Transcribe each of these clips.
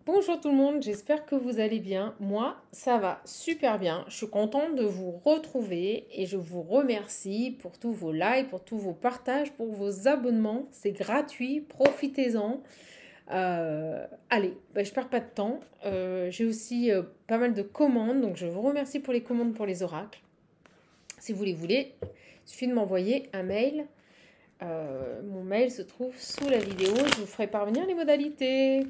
Bonjour tout le monde, j'espère que vous allez bien. Moi, ça va super bien. Je suis contente de vous retrouver et je vous remercie pour tous vos likes, pour tous vos partages, pour vos abonnements. C'est gratuit, profitez-en. Allez, je perds pas de temps. J'ai aussi pas mal de commandes, donc je vous remercie pour les commandes pour les oracles. Si vous les voulez, il suffit de m'envoyer un mail. Mon mail se trouve sous la vidéo. Je vous ferai parvenir les modalités.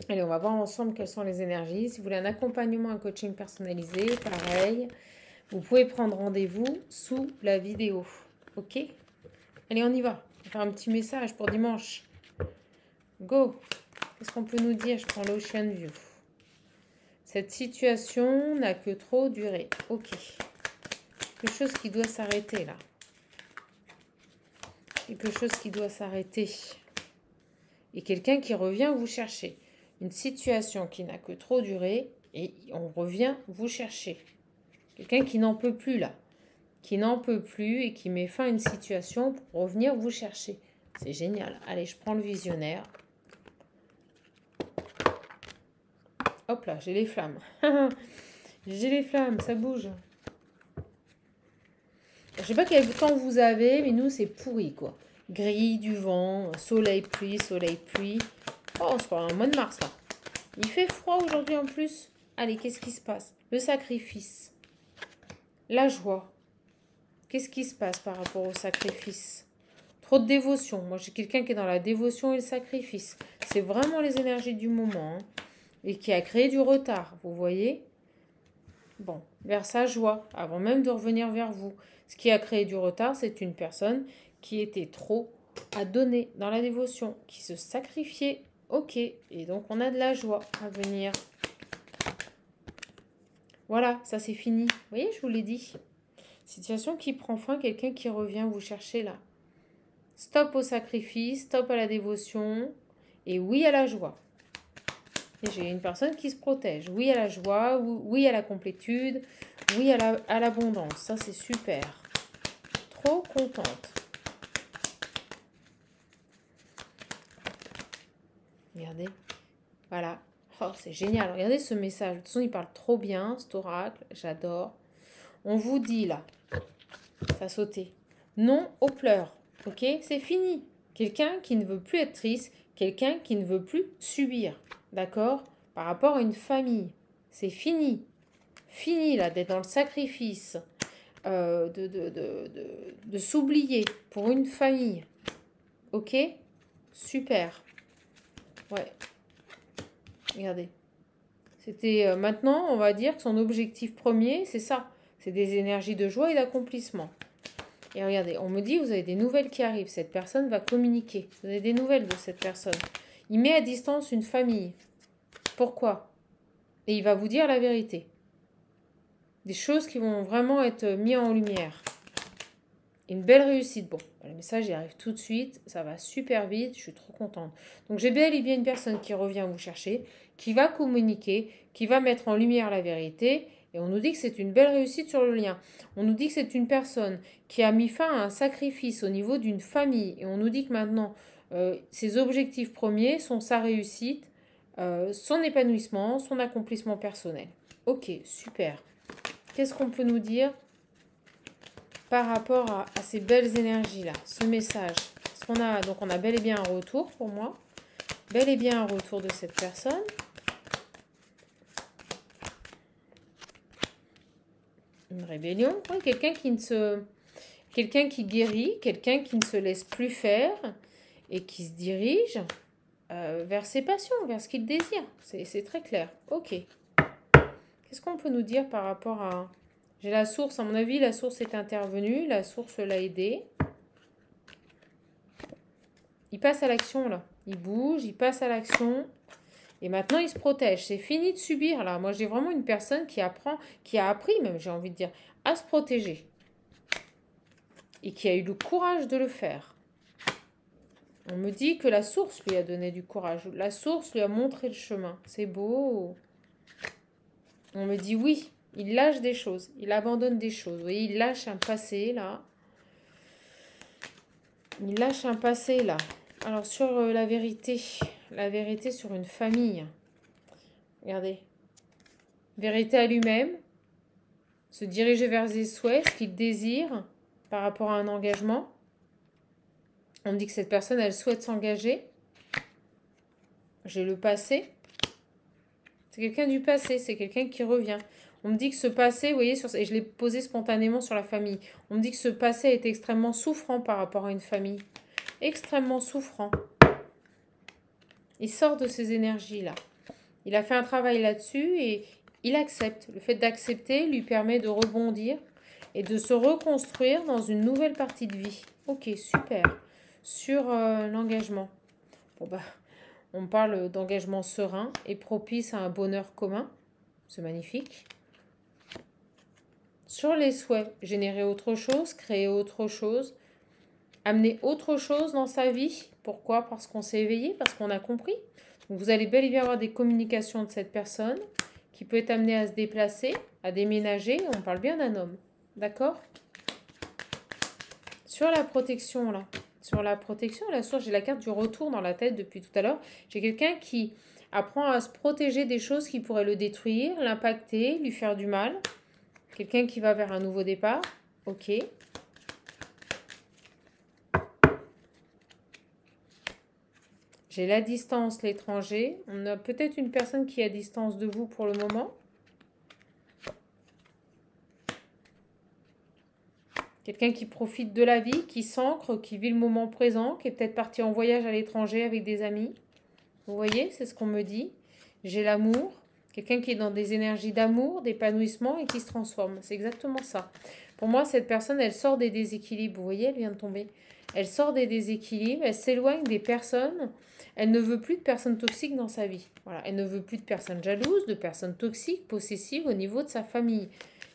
Allez, on va voir ensemble quelles sont les énergies. Si vous voulez un accompagnement, un coaching personnalisé, pareil, vous pouvez prendre rendez-vous sous la vidéo. Ok? Allez, on y va. On va faire un petit message pour dimanche. Go! Qu'est-ce qu'on peut nous dire? Je prends l'Ocean View. Cette situation n'a que trop duré. Ok. Quelque chose qui doit s'arrêter là. Quelque chose qui doit s'arrêter. Et quelqu'un qui revient vous chercher. Une situation qui n'a que trop duré et on revient vous chercher. Quelqu'un qui n'en peut plus là. Qui n'en peut plus et qui met fin à une situation pour revenir vous chercher. C'est génial. Allez, je prends le visionnaire. Hop là, j'ai les flammes. J'ai les flammes, ça bouge. Je sais pas quel temps vous avez, mais nous c'est pourri quoi. Gris, du vent, soleil, pluie, soleil, pluie. Oh, on se croit en mois de mars là. Il fait froid aujourd'hui en plus. Allez, qu'est-ce qui se passe? Le sacrifice. La joie. Qu'est-ce qui se passe par rapport au sacrifice? Trop de dévotion. Moi, j'ai quelqu'un qui est dans la dévotion et le sacrifice. C'est vraiment les énergies du moment. Hein, et qui a créé du retard, vous voyez? Bon, vers sa joie, avant même de revenir vers vous. Ce qui a créé du retard, c'est une personne qui était trop à donner dans la dévotion, qui se sacrifiait. Ok, et donc on a de la joie à venir. Voilà, ça c'est fini. Vous voyez, je vous l'ai dit. Situation qui prend fin, quelqu'un qui revient vous chercher là. Stop au sacrifice, stop à la dévotion et oui à la joie. Et j'ai une personne qui se protège. Oui à la joie, oui à la complétude, oui à l'abondance. Ça c'est super. Trop contente. Regardez. Voilà. Oh, c'est génial. Regardez ce message. De toute façon, il parle trop bien, cet oracle. J'adore. On vous dit là. Ça a sauté. Non aux pleurs. Ok? C'est fini. Quelqu'un qui ne veut plus être triste. Quelqu'un qui ne veut plus subir. D'accord? Par rapport à une famille. C'est fini. Fini là d'être dans le sacrifice. De s'oublier pour une famille. Ok? Super. Ouais. Regardez. C'était maintenant, on va dire que son objectif premier, c'est ça. C'est des énergies de joie et d'accomplissement. Et regardez, on me dit, vous avez des nouvelles qui arrivent. Cette personne va communiquer. Vous avez des nouvelles de cette personne. Il met à distance une famille. Pourquoi? Et il va vous dire la vérité. Des choses qui vont vraiment être mises en lumière. Une belle réussite. Bon, le message il arrive tout de suite. Ça va super vite. Je suis trop contente. Donc j'ai bel et bien une personne qui revient vous chercher, qui va communiquer, qui va mettre en lumière la vérité. Et on nous dit que c'est une belle réussite sur le lien. On nous dit que c'est une personne qui a mis fin à un sacrifice au niveau d'une famille. Et on nous dit que maintenant, ses objectifs premiers sont sa réussite, son épanouissement, son accomplissement personnel. Ok, super. Qu'est-ce qu'on peut nous dire par rapport à ces belles énergies-là, ce message? Parce qu'on a, donc on a bel et bien un retour pour moi. Bel et bien un retour de cette personne. Une rébellion, oui, quelqu'un qui guérit, quelqu'un qui ne se laisse plus faire et qui se dirige vers ses passions, vers ce qu'il désire. C'est très clair. Ok. Qu'est-ce qu'on peut nous dire par rapport à... J'ai la source, à mon avis, la source est intervenue, la source l'a aidé. Il passe à l'action là. Il bouge, il passe à l'action. Et maintenant, il se protège. C'est fini de subir là. Moi, j'ai vraiment une personne qui apprend, qui a appris même, j'ai envie de dire, à se protéger. Et qui a eu le courage de le faire. On me dit que la source lui a donné du courage. La source lui a montré le chemin. C'est beau. On me dit oui, il lâche des choses. Il abandonne des choses. Vous voyez, il lâche un passé là. Il lâche un passé là. Alors sur la vérité sur une famille. Regardez. Vérité à lui-même. Se diriger vers ses souhaits, ce qu'il désire par rapport à un engagement. On me dit que cette personne, elle souhaite s'engager. J'ai le passé. C'est quelqu'un du passé, c'est quelqu'un qui revient. On me dit que ce passé, vous voyez, et je l'ai posé spontanément sur la famille. On me dit que ce passé est extrêmement souffrant par rapport à une famille. Extrêmement souffrant. Il sort de ces énergies-là. Il a fait un travail là-dessus et il accepte. Le fait d'accepter lui permet de rebondir et de se reconstruire dans une nouvelle partie de vie. Ok, super. Sur l'engagement. Bon, bah, on parle d'engagement serein et propice à un bonheur commun. C'est magnifique. Sur les souhaits, générer autre chose, créer autre chose, amener autre chose dans sa vie. Pourquoi? Parce qu'on s'est éveillé, parce qu'on a compris. Donc vous allez bel et bien avoir des communications de cette personne qui peut être amenée à se déplacer, à déménager. On parle bien d'un homme. D'accord? Sur la protection, là. Sur la protection, la source, j'ai la carte du retour dans la tête depuis tout à l'heure. J'ai quelqu'un qui apprend à se protéger des choses qui pourraient le détruire, l'impacter, lui faire du mal. Quelqu'un qui va vers un nouveau départ. Ok. J'ai la distance, l'étranger. On a peut-être une personne qui est à distance de vous pour le moment. Quelqu'un qui profite de la vie, qui s'ancre, qui vit le moment présent, qui est peut-être parti en voyage à l'étranger avec des amis. Vous voyez, c'est ce qu'on me dit. J'ai l'amour. Quelqu'un qui est dans des énergies d'amour, d'épanouissement et qui se transforme. C'est exactement ça. Pour moi, cette personne, elle sort des déséquilibres. Vous voyez, elle vient de tomber. Elle sort des déséquilibres, elle s'éloigne des personnes. Elle ne veut plus de personnes toxiques dans sa vie. Voilà, elle ne veut plus de personnes jalouses, de personnes toxiques, possessives au niveau de sa famille.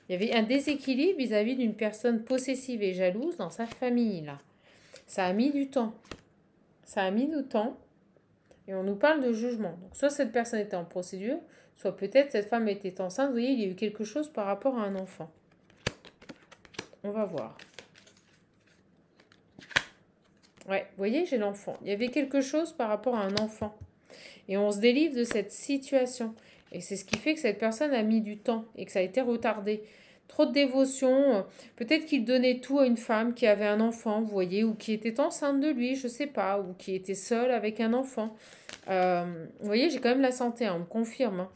Il y avait un déséquilibre vis-à-vis d'une personne possessive et jalouse dans sa famille, là. Ça a mis du temps. Ça a mis du temps. Et on nous parle de jugement. Donc, soit cette personne était en procédure, soit peut-être cette femme était enceinte. Vous voyez, il y a eu quelque chose par rapport à un enfant. On va voir. Ouais, vous voyez, j'ai l'enfant. Il y avait quelque chose par rapport à un enfant. Et on se délivre de cette situation. Et c'est ce qui fait que cette personne a mis du temps et que ça a été retardé. Trop de dévotion. Peut-être qu'il donnait tout à une femme qui avait un enfant, vous voyez, ou qui était enceinte de lui, je ne sais pas, ou qui était seule avec un enfant. Vous voyez, j'ai quand même la santé, hein, on me confirme. Hein.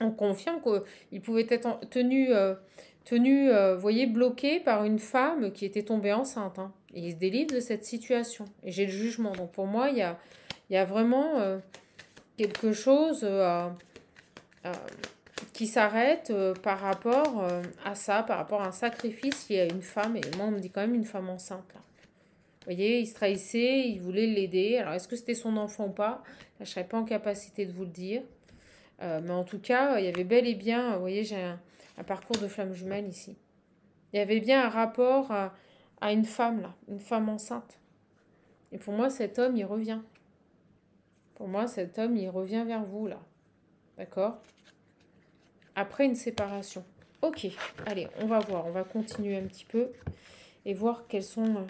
On confirme qu'il pouvait être tenu, vous voyez, bloqué par une femme qui était tombée enceinte. Hein. Et il se délivre de cette situation. Et j'ai le jugement. Donc pour moi, il y a vraiment quelque chose qui s'arrête par rapport à ça, par rapport à un sacrifice. Il y a une femme, et moi on me dit quand même une femme enceinte. Là. Vous voyez, il se trahissait, il voulait l'aider. Alors est-ce que c'était son enfant ou pas? Là, je ne serais pas en capacité de vous le dire. Mais en tout cas, il y avait bel et bien, vous voyez, j'ai un parcours de flamme jumelle ici. Il y avait bien un rapport à une femme, là, une femme enceinte. Et pour moi, cet homme, il revient. Pour moi, cet homme, il revient vers vous, là. D'accord? Après une séparation. Ok, allez, on va voir. On va continuer un petit peu et voir quels sont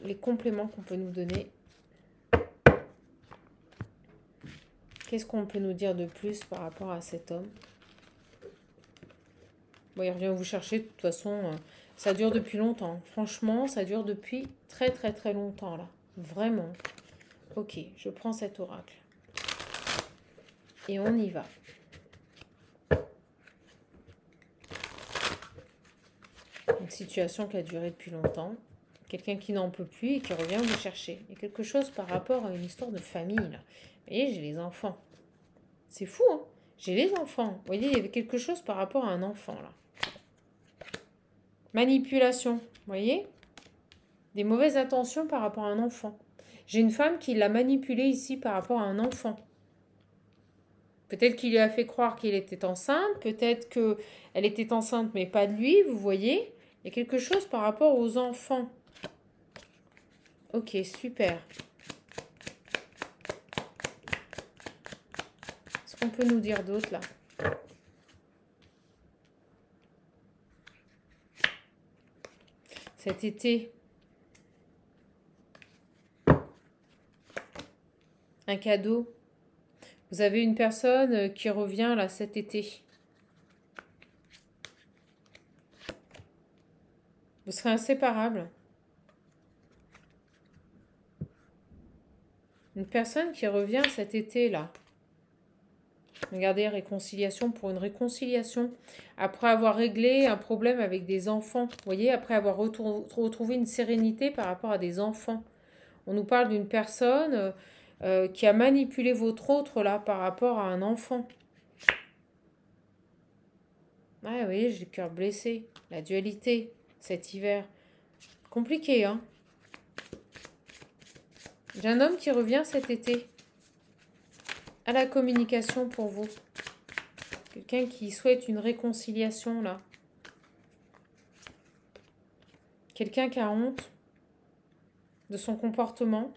les compléments qu'on peut nous donner. Qu'est-ce qu'on peut nous dire de plus par rapport à cet homme? Bon, il revient vous chercher. De toute façon, ça dure depuis longtemps. Franchement, ça dure depuis très, très, très longtemps, là. Vraiment. Ok, je prends cet oracle. Et on y va. Une situation qui a duré depuis longtemps. Quelqu'un qui n'en peut plus et qui revient vous chercher. Il y a quelque chose par rapport à une histoire de famille, là. Vous voyez, j'ai les enfants. C'est fou, hein? J'ai les enfants. Vous voyez, il y avait quelque chose par rapport à un enfant, là. Manipulation, vous voyez? Des mauvaises intentions par rapport à un enfant. J'ai une femme qui l'a manipulé ici par rapport à un enfant. Peut-être qu'il lui a fait croire qu'elle était enceinte. Peut-être qu'elle était enceinte, mais pas de lui, vous voyez? Il y a quelque chose par rapport aux enfants. Ok, super. Qu'est-ce qu'on peut nous dire d'autre, là? Cet été, un cadeau. Vous avez une personne qui revient là cet été. Vous serez inséparables. Une personne qui revient cet été là. Regardez, réconciliation pour une réconciliation. Après avoir réglé un problème avec des enfants. Vous voyez, après avoir retrouvé une sérénité par rapport à des enfants. On nous parle d'une personne qui a manipulé votre autre là par rapport à un enfant. Ah oui, j'ai le cœur blessé. La dualité, cet hiver. Compliqué, hein. J'ai un homme qui revient cet été. À la communication pour vous. Quelqu'un qui souhaite une réconciliation, là. Quelqu'un qui a honte de son comportement.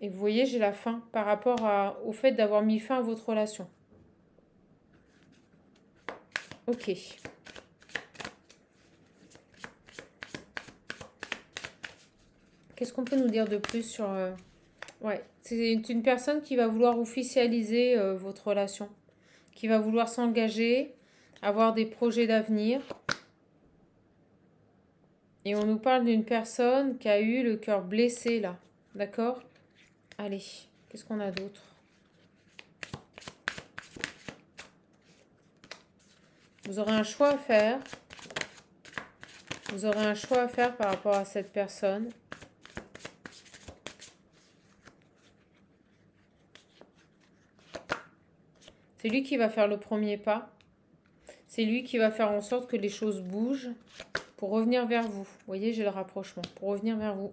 Et vous voyez, j'ai la fin par rapport au fait d'avoir mis fin à votre relation. Ok. Qu'est-ce qu'on peut nous dire de plus sur... Ouais, c'est une personne qui va vouloir officialiser votre relation. Qui va vouloir s'engager, avoir des projets d'avenir. Et on nous parle d'une personne qui a eu le cœur blessé, là. D'accord? Allez, qu'est-ce qu'on a d'autre? Vous aurez un choix à faire. Vous aurez un choix à faire par rapport à cette personne. C'est lui qui va faire le premier pas. C'est lui qui va faire en sorte que les choses bougent pour revenir vers vous. Vous voyez, j'ai le rapprochement. Pour revenir vers vous.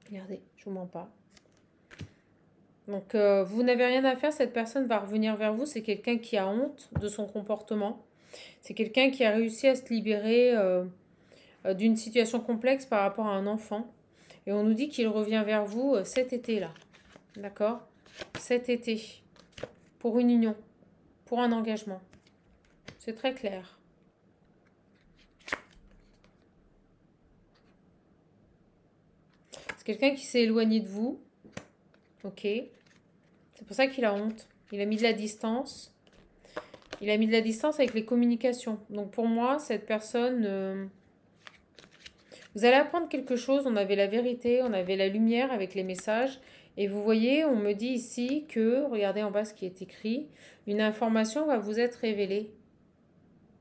Regardez, je ne vous mens pas. Donc, vous n'avez rien à faire. Cette personne va revenir vers vous. C'est quelqu'un qui a honte de son comportement. C'est quelqu'un qui a réussi à se libérer d'une situation complexe par rapport à un enfant. Et on nous dit qu'il revient vers vous cet été-là. D'accord? Cet été. Pour une union. Pour un engagement. C'est très clair. C'est quelqu'un qui s'est éloigné de vous. Ok. C'est pour ça qu'il a honte. Il a mis de la distance. Il a mis de la distance avec les communications. Donc pour moi, cette personne... Vous allez apprendre quelque chose. On avait la vérité, on avait la lumière avec les messages. Et vous voyez, on me dit ici que, regardez en bas ce qui est écrit, une information va vous être révélée.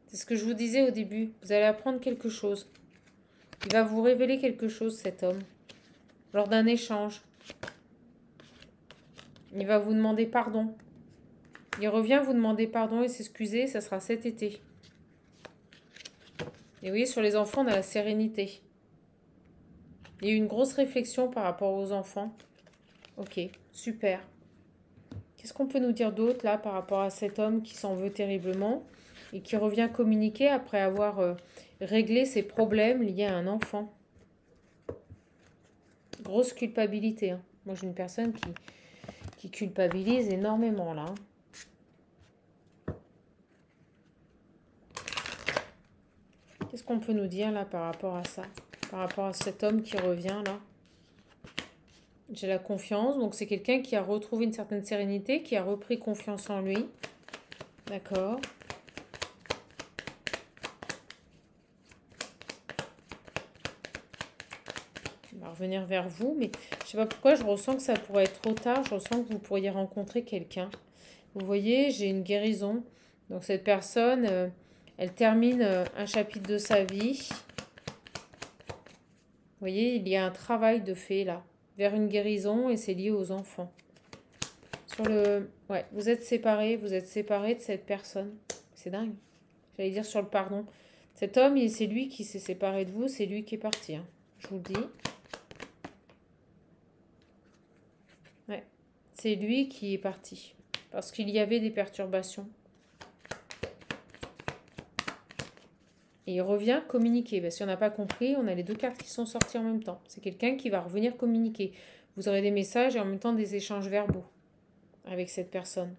C'est ce que je vous disais au début. Vous allez apprendre quelque chose. Il va vous révéler quelque chose, cet homme. Lors d'un échange. Il va vous demander pardon. Il revient vous demander pardon et s'excuser. Ça sera cet été. Et vous voyez, sur les enfants, on a la sérénité. Il y a eu une grosse réflexion par rapport aux enfants. Ok, super. Qu'est-ce qu'on peut nous dire d'autre là par rapport à cet homme qui s'en veut terriblement et qui revient communiquer après avoir réglé ses problèmes liés à un enfant? Grosse culpabilité. Hein. Moi, j'ai une personne qui culpabilise énormément là. Qu'est-ce qu'on peut nous dire là par rapport à ça? Par rapport à cet homme qui revient là? J'ai la confiance. Donc, c'est quelqu'un qui a retrouvé une certaine sérénité, qui a repris confiance en lui. D'accord. Il va revenir vers vous, mais je ne sais pas pourquoi, je ressens que ça pourrait être trop tard. Je ressens que vous pourriez rencontrer quelqu'un. Vous voyez, j'ai une guérison. Donc, cette personne, elle termine un chapitre de sa vie. Vous voyez, il y a un travail de fait là. Vers une guérison et c'est lié aux enfants. Sur le... Ouais, vous êtes séparés de cette personne. C'est dingue. J'allais dire sur le pardon. Cet homme, c'est lui qui s'est séparé de vous, c'est lui qui est parti. Hein. Je vous le dis. Ouais, c'est lui qui est parti. Parce qu'il y avait des perturbations. Et il revient communiquer. Si on n'a pas compris, on a les deux cartes qui sont sorties en même temps. C'est quelqu'un qui va revenir communiquer. Vous aurez des messages et en même temps des échanges verbaux avec cette personne.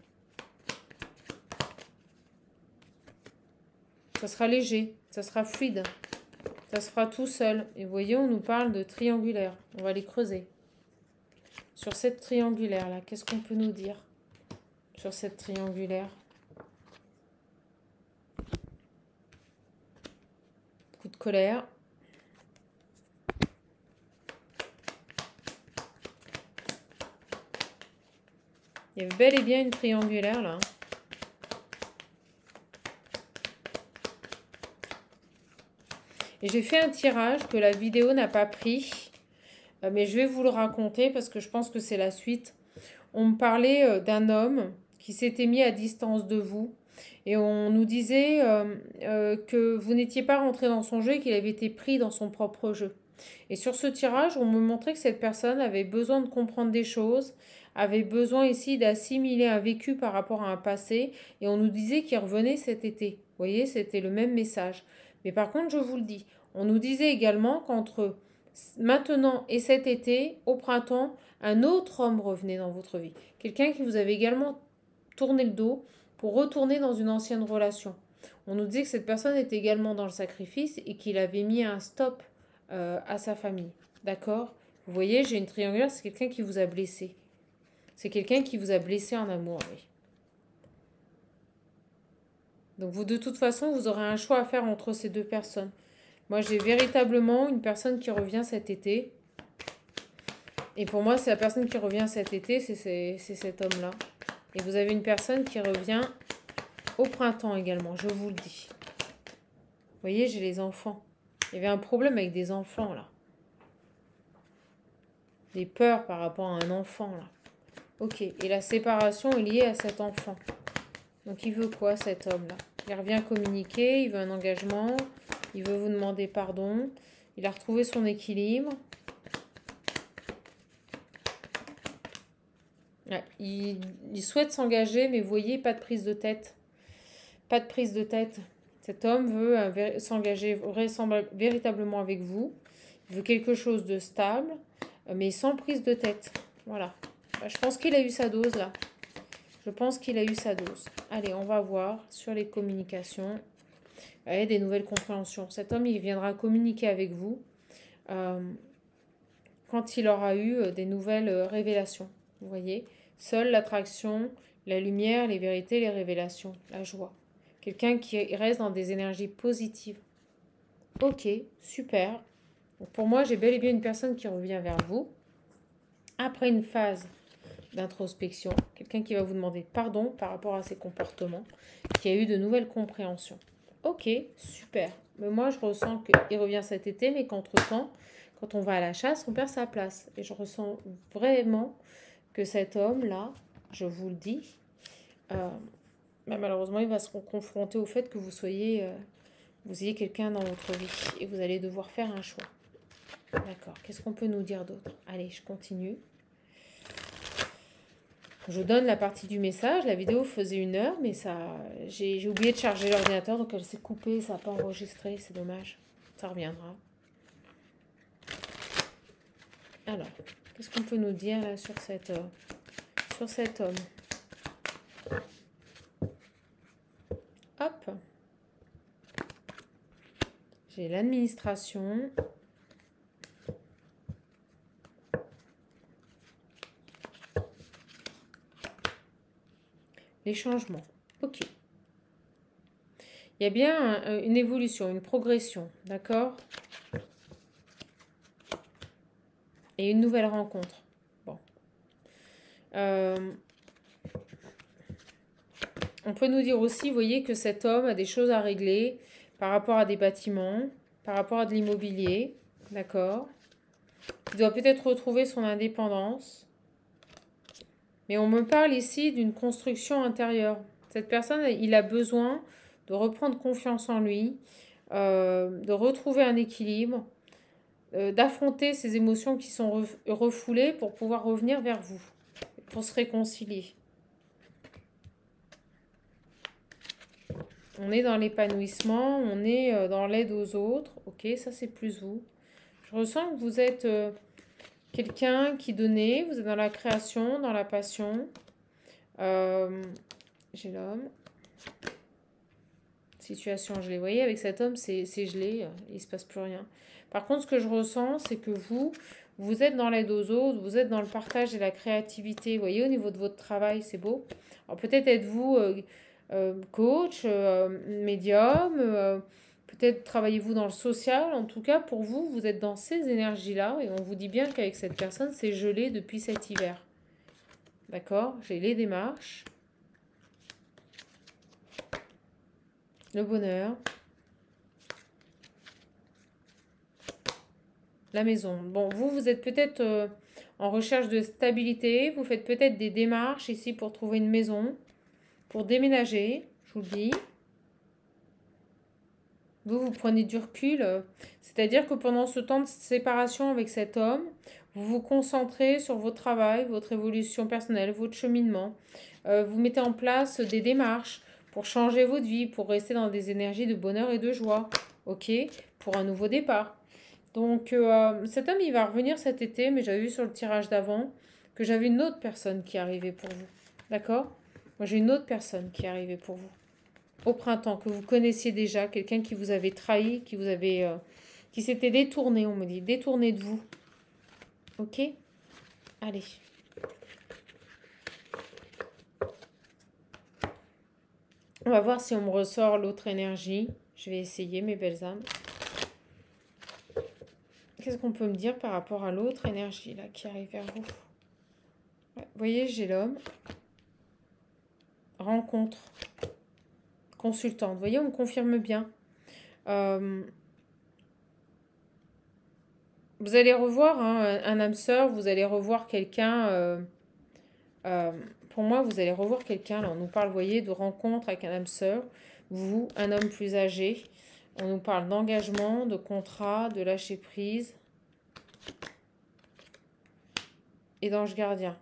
Ça sera léger, ça sera fluide. Ça se fera tout seul. Et vous voyez, on nous parle de triangulaire. On va les creuser. Sur cette triangulaire là, qu'est-ce qu'on peut nous dire sur cette triangulaire? Coup de colère. Il y avait bel et bien une triangulaire là. Et j'ai fait un tirage que la vidéo n'a pas pris. Mais je vais vous le raconter parce que je pense que c'est la suite. On me parlait d'un homme qui s'était mis à distance de vous. Et on nous disait que vous n'étiez pas rentré dans son jeu et qu'il avait été pris dans son propre jeu. Et sur ce tirage, on me montrait que cette personne avait besoin de comprendre des choses, avait besoin ici d'assimiler un vécu par rapport à un passé. Et on nous disait qu'il revenait cet été. Vous voyez, c'était le même message. Mais par contre, je vous le dis, on nous disait également qu'entre maintenant et cet été, au printemps, un autre homme revenait dans votre vie. Quelqu'un qui vous avait également tourné le dos pour retourner dans une ancienne relation. On nous disait que cette personne était également dans le sacrifice et qu'il avait mis un stop à sa famille. D'accord? Vous voyez, j'ai une triangulaire, c'est quelqu'un qui vous a blessé. C'est quelqu'un qui vous a blessé en amour, oui. Donc vous, de toute façon, vous aurez un choix à faire entre ces deux personnes. Moi, j'ai véritablement une personne qui revient cet été. Et pour moi, c'est la personne qui revient cet été, c'est cet homme-là. Et vous avez une personne qui revient au printemps également, je vous le dis. Vous voyez, j'ai les enfants. Il y avait un problème avec des enfants, là. Des peurs par rapport à un enfant, là. Ok, et la séparation est liée à cet enfant. Donc, il veut quoi, cet homme-là? Il revient communiquer, il veut un engagement, il veut vous demander pardon, il a retrouvé son équilibre. Ouais, il souhaite s'engager, mais vous voyez, pas de prise de tête. Pas de prise de tête. Cet homme veut s'engager véritablement avec vous. Il veut quelque chose de stable, mais sans prise de tête. Voilà. Je pense qu'il a eu sa dose, là. Je pense qu'il a eu sa dose. Allez, on va voir sur les communications. Allez, des nouvelles compréhensions. Cet homme, il viendra communiquer avec vous quand il aura eu des nouvelles révélations. Vous voyez, seule l'attraction, la lumière, les vérités, les révélations, la joie. Quelqu'un qui reste dans des énergies positives. Ok, super. Donc pour moi, j'ai bel et bien une personne qui revient vers vous. Après une phase d'introspection, quelqu'un qui va vous demander pardon par rapport à ses comportements, qui a eu de nouvelles compréhensions. Ok, super. Mais moi, je ressens qu'il revient cet été, mais qu'entre-temps, quand on va à la chasse, on perd sa place. Et je ressens vraiment que cet homme-là, je vous le dis, malheureusement, il va se confronter au fait que vous ayez quelqu'un dans votre vie et vous allez devoir faire un choix. D'accord, qu'est-ce qu'on peut nous dire d'autre? Allez, je continue. Je donne la partie du message. La vidéo faisait 1 heure, mais j'ai oublié de charger l'ordinateur, donc elle s'est coupée, ça n'a pas enregistré, c'est dommage. Ça reviendra. Alors, qu'est-ce qu'on peut nous dire là sur cet homme? Hop. J'ai l'administration. Les changements. Ok. Il y a bien une évolution, une progression. D'accord? Et une nouvelle rencontre. Bon. On peut nous dire aussi, vous voyez, que cet homme a des choses à régler par rapport à des bâtiments, par rapport à de l'immobilier. D'accord? Il doit peut-être retrouver son indépendance. Mais on me parle ici d'une construction intérieure. Cette personne, il a besoin de reprendre confiance en lui, de retrouver un équilibre, d'affronter ses émotions qui sont refoulées pour pouvoir revenir vers vous, pour se réconcilier. On est dans l'épanouissement, on est dans l'aide aux autres. Ok, ça c'est plus vous. Je ressens que vous êtes quelqu'un qui donnait, vous êtes dans la création, dans la passion. J'ai l'homme. Situation gelée. Vous voyez, avec cet homme, c'est gelé, il ne se passe plus rien. Par contre, ce que je ressens, c'est que vous Vous êtes dans l'aide aux autres, vous êtes dans le partage et la créativité. Vous voyez, au niveau de votre travail, c'est beau. Alors peut-être êtes-vous coach, médium, peut-être travaillez-vous dans le social. En tout cas, pour vous, vous êtes dans ces énergies-là. Et on vous dit bien qu'avec cette personne, c'est gelé depuis cet hiver. D'accord? J'ai les démarches. Le bonheur. La maison. Bon, vous êtes peut-être en recherche de stabilité. Vous faites peut-être des démarches ici pour trouver une maison, pour déménager, je vous le dis. Vous prenez du recul. C'est-à-dire que pendant ce temps de séparation avec cet homme, vous vous concentrez sur votre travail, votre évolution personnelle, votre cheminement. Vous mettez en place des démarches pour changer votre vie, pour rester dans des énergies de bonheur et de joie. Ok? Pour un nouveau départ. Donc, cet homme, il va revenir cet été, mais j'avais vu sur le tirage d'avant que j'avais une autre personne qui arrivait pour vous. D'accord? Moi, j'ai une autre personne qui est arrivée pour vous. Au printemps, que vous connaissiez déjà, quelqu'un qui vous avait trahi, qui s'était détourné, on me dit, détourné de vous. Ok? Allez. On va voir si on me ressort l'autre énergie. Je vais essayer, mes belles âmes. Qu'est-ce qu'on peut me dire par rapport à l'autre énergie là qui arrive vers vous? Ouais, vous voyez, j'ai l'homme. Rencontre. Consultante. Vous voyez, on me confirme bien. Vous allez revoir un âme sœur, vous allez revoir quelqu'un. Pour moi, vous allez revoir quelqu'un. Là, on nous parle, vous voyez, de rencontre avec un âme sœur. Vous, un homme plus âgé. On nous parle d'engagement, de contrat, de lâcher prise. Et d'ange gardien.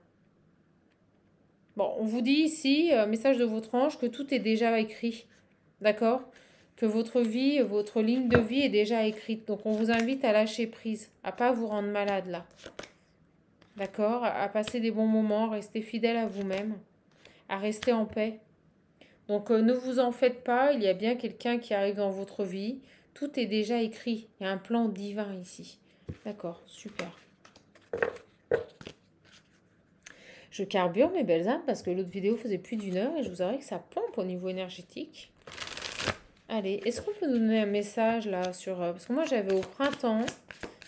Bon, on vous dit ici, message de votre ange, que tout est déjà écrit. D'accord? Que votre vie, votre ligne de vie est déjà écrite. Donc, on vous invite à lâcher prise, à pas vous rendre malade là. D'accord? À passer des bons moments, à rester fidèle à vous-même, à rester en paix. Donc, ne vous en faites pas, il y a bien quelqu'un qui arrive dans votre vie. Tout est déjà écrit. Il y a un plan divin ici. D'accord, super. Je carbure mes belles âmes parce que l'autre vidéo faisait plus d'1 heure et je vous avouerai que ça pompe au niveau énergétique. Allez, est-ce qu'on peut nous donner un message là sur... parce que moi j'avais au printemps,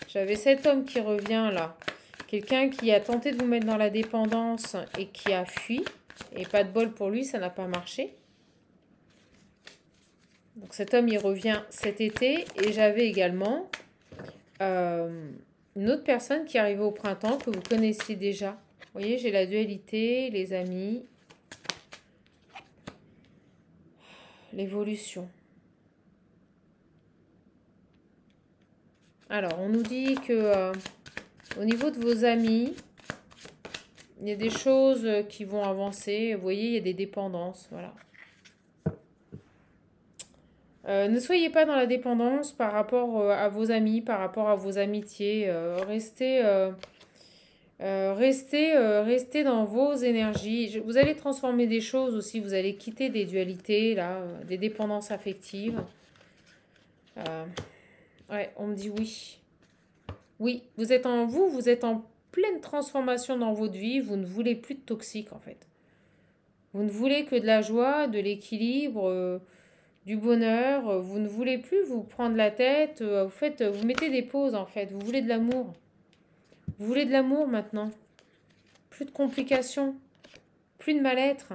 j'avais cet homme qui revient là. Quelqu'un qui a tenté de vous mettre dans la dépendance et qui a fui. Et pas de bol pour lui, ça n'a pas marché. Donc cet homme il revient cet été. Et j'avais également une autre personne qui arrivait au printemps que vous connaissiez déjà. Vous voyez, j'ai la dualité, les amis, l'évolution. Alors, on nous dit que au niveau de vos amis, il y a des choses qui vont avancer. Vous voyez, il y a des dépendances. Voilà. Ne soyez pas dans la dépendance par rapport à vos amis, par rapport à vos amitiés. Restez dans vos énergies. Vous allez transformer des choses aussi. Vous allez quitter des dualités, là, des dépendances affectives. Ouais, on me dit oui. Oui, vous êtes en pleine transformation dans votre vie. Vous ne voulez plus de toxique, en fait. Vous ne voulez que de la joie, de l'équilibre, du bonheur. Vous ne voulez plus vous prendre la tête. Vous mettez des pauses, en fait. Vous voulez de l'amour. Vous voulez de l'amour maintenant. Plus de complications. Plus de mal-être.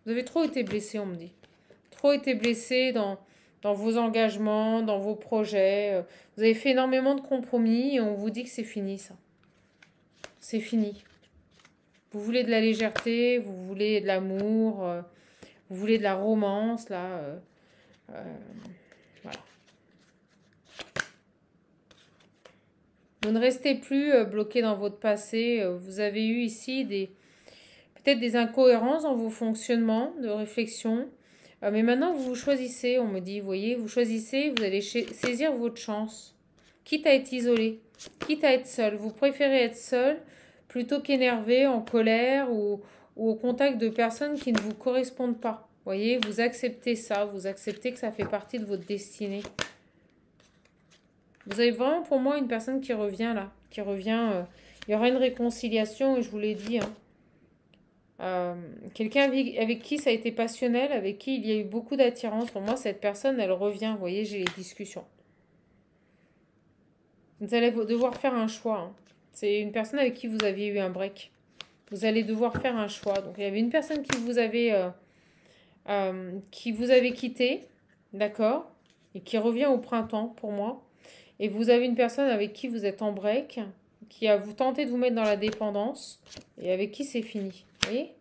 Vous avez trop été blessé, on me dit. Trop été blessé dans vos engagements, dans vos projets. Vous avez fait énormément de compromis et on vous dit que c'est fini, ça. C'est fini. Vous voulez de la légèreté, vous voulez de l'amour, vous voulez de la romance, là. Voilà. Vous ne restez plus bloqué dans votre passé. Vous avez eu ici peut-être des incohérences dans vos fonctionnements de réflexion. Mais maintenant, vous choisissez, on me dit, vous voyez, vous choisissez, vous allez saisir votre chance. Quitte à être isolé, quitte à être seul. Vous préférez être seul plutôt qu'énervé, en colère ou au contact de personnes qui ne vous correspondent pas. Vous voyez, vous acceptez ça, vous acceptez que ça fait partie de votre destinée. Vous avez vraiment pour moi une personne qui revient là. Qui revient. Il y aura une réconciliation, et je vous l'ai dit. Hein. Quelqu'un avec qui ça a été passionnel, avec qui il y a eu beaucoup d'attirance. Pour moi, cette personne, elle revient. Vous voyez, j'ai les discussions. Vous allez devoir faire un choix. Hein. C'est une personne avec qui vous aviez eu un break. Vous allez devoir faire un choix. Donc, il y avait une personne qui vous avait quitté, d'accord, et qui revient au printemps pour moi. Et vous avez une personne avec qui vous êtes en break, qui a vous tenté de vous mettre dans la dépendance, et avec qui c'est fini. Vous voyez?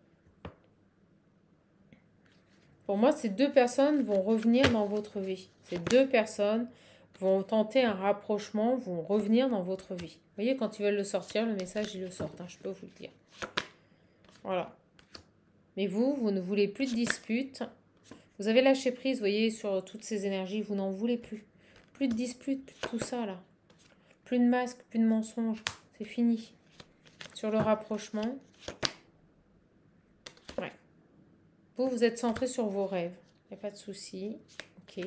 Pour moi, ces deux personnes vont revenir dans votre vie. Ces deux personnes vont tenter un rapprochement, vont revenir dans votre vie. Vous voyez, quand ils veulent le sortir, le message, ils le sortent. Hein, je peux vous le dire. Voilà. Mais vous ne voulez plus de disputes. Vous avez lâché prise, vous voyez, sur toutes ces énergies. Vous n'en voulez plus. Plus de disputes, plus de tout ça, là. Plus de masques, plus de mensonges. C'est fini. Sur le rapprochement. Ouais. Vous êtes centré sur vos rêves. Il n'y a pas de souci. Ok.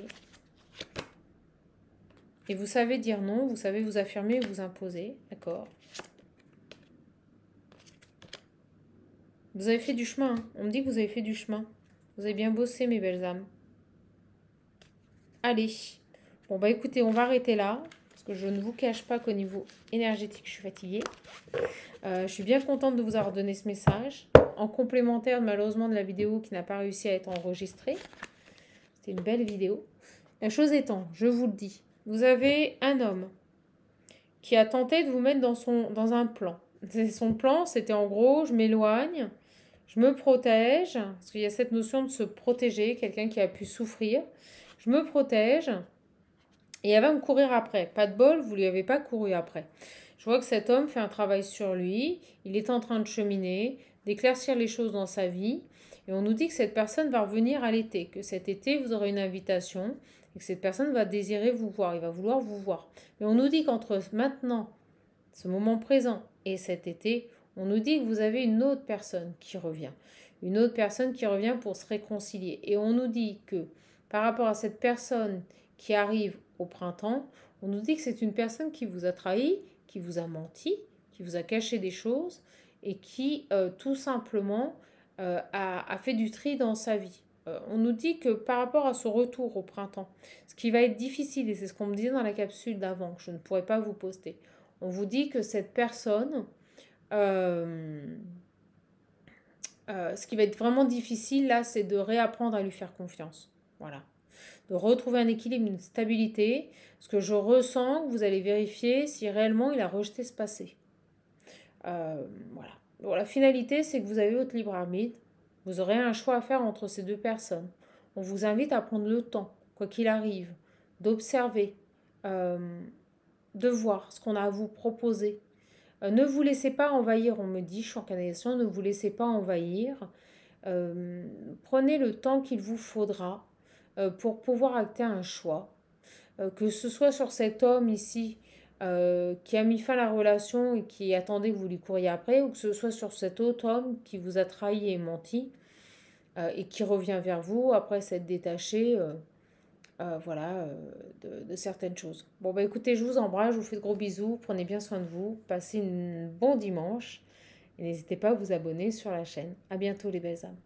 Et vous savez dire non, vous savez vous affirmer et vous imposer. D'accord. Vous avez fait du chemin. Hein. On me dit que vous avez fait du chemin. Vous avez bien bossé, mes belles âmes. Allez. Bon, bah écoutez, on va arrêter là. Parce que je ne vous cache pas qu'au niveau énergétique, je suis fatiguée. Je suis bien contente de vous avoir donné ce message. En complémentaire, malheureusement, de la vidéo qui n'a pas réussi à être enregistrée. C'était une belle vidéo. La chose étant, je vous le dis, vous avez un homme qui a tenté de vous mettre dans un plan. Son plan, c'était en gros, je m'éloigne, je me protège, parce qu'il y a cette notion de se protéger, quelqu'un qui a pu souffrir. Je me protège et elle va me courir après. Pas de bol, vous ne lui avez pas couru après. Je vois que cet homme fait un travail sur lui, il est en train de cheminer, d'éclaircir les choses dans sa vie. Et on nous dit que cette personne va revenir à l'été, que cet été, vous aurez une invitation et que cette personne va désirer vous voir, il va vouloir vous voir. Mais on nous dit qu'entre maintenant, ce moment présent et cet été, on nous dit que vous avez une autre personne qui revient. Une autre personne qui revient pour se réconcilier. Et on nous dit que par rapport à cette personne qui arrive au printemps, on nous dit que c'est une personne qui vous a trahi, qui vous a menti, qui vous a caché des choses et qui tout simplement a fait du tri dans sa vie. On nous dit que par rapport à ce retour au printemps, ce qui va être difficile, et c'est ce qu'on me disait dans la capsule d'avant, que je ne pourrais pas vous poster, on vous dit que cette personne, ce qui va être vraiment difficile là, c'est de réapprendre à lui faire confiance. Voilà. De retrouver un équilibre, une stabilité. Parce que je ressens que vous allez vérifier si réellement il a rejeté ce passé. Voilà. Bon, la finalité, c'est que vous avez votre libre arbitre. Vous aurez un choix à faire entre ces deux personnes. On vous invite à prendre le temps, quoi qu'il arrive, d'observer, de voir ce qu'on a à vous proposer. Ne vous laissez pas envahir, on me dit, je suis en canalisation, ne vous laissez pas envahir. Prenez le temps qu'il vous faudra pour pouvoir acter un choix. Que ce soit sur cet homme ici qui a mis fin à la relation et qui attendait que vous lui couriez après, ou que ce soit sur cet autre homme qui vous a trahi et menti et qui revient vers vous après s'être détaché voilà, de certaines choses. Bon, bah écoutez, je vous embrasse, je vous fais de gros bisous, prenez bien soin de vous, passez un bon dimanche et n'hésitez pas à vous abonner sur la chaîne. À bientôt les belles âmes.